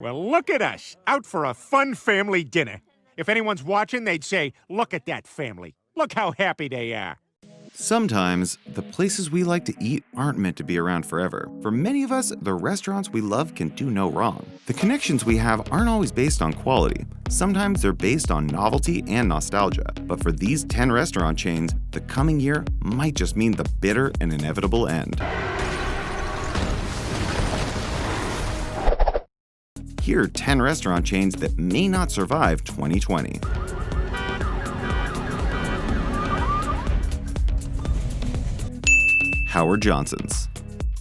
Well, look at us, out for a fun family dinner. If anyone's watching, they'd say, look at that family. Look how happy they are. Sometimes, the places we like to eat aren't meant to be around forever. For many of us, the restaurants we love can do no wrong. The connections we have aren't always based on quality. Sometimes they're based on novelty and nostalgia. But for these 10 restaurant chains, the coming year might just mean the bitter and inevitable end. Here are 10 restaurant chains that may not survive 2020. Howard Johnson's.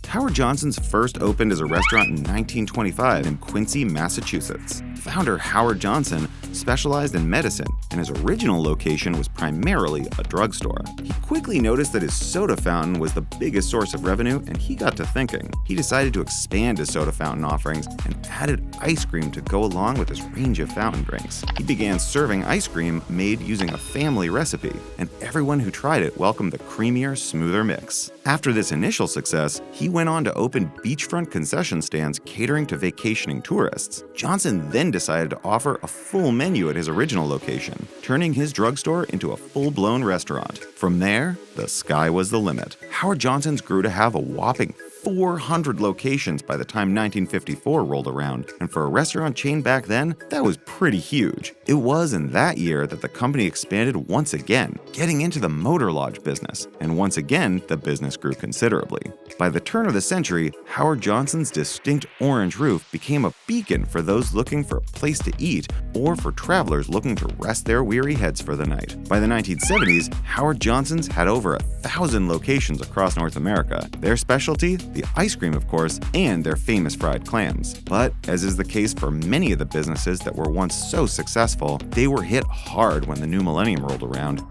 Howard Johnson's first opened as a restaurant in 1925 in Quincy, Massachusetts. Founder Howard Johnson specialized in medicine, and his original location was primarily a drugstore. He quickly noticed that his soda fountain was the biggest source of revenue, and he got to thinking. He decided to expand his soda fountain offerings and added ice cream to go along with his range of fountain drinks. He began serving ice cream made using a family recipe, and everyone who tried it welcomed the creamier, smoother mix. After this initial success, he went on to open beachfront concession stands catering to vacationing tourists. Johnson then decided to offer a full menu at his original location, turning his drugstore into a full-blown restaurant. From there, the sky was the limit. Howard Johnson's grew to have a whopping 400 locations by the time 1954 rolled around, and for a restaurant chain back then, that was pretty huge. It was in that year that the company expanded once again, getting into the motor lodge business, and once again, the business grew considerably. By the turn of the century, Howard Johnson's distinct orange roof became a beacon for those looking for a place to eat or for travelers looking to rest their weary heads for the night. By the 1970s, Howard Johnson's had over 1,000 locations across North America. Their specialty? The ice cream, of course, and their famous fried clams. But, as is the case for many of the businesses that were once so successful, they were hit hard when the new millennium rolled around.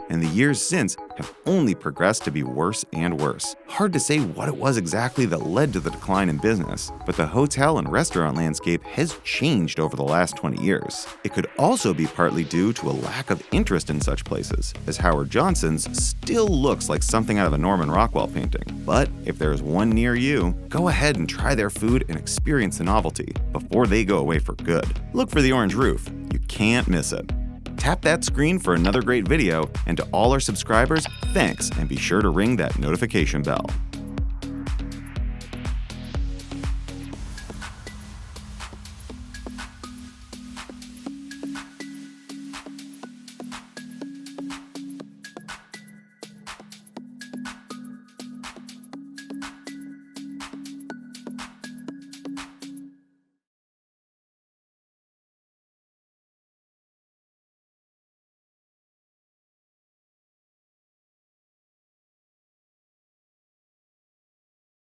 And the years since have only progressed to be worse and worse. Hard to say what it was exactly that led to the decline in business, but the hotel and restaurant landscape has changed over the last 20 years. It could also be partly due to a lack of interest in such places, as Howard Johnson's still looks like something out of a Norman Rockwell painting. But if there's one near you, go ahead and try their food and experience the novelty before they go away for good. Look for the orange roof. You can't miss it. Tap that screen for another great video, and to all our subscribers, thanks, and be sure to ring that notification bell.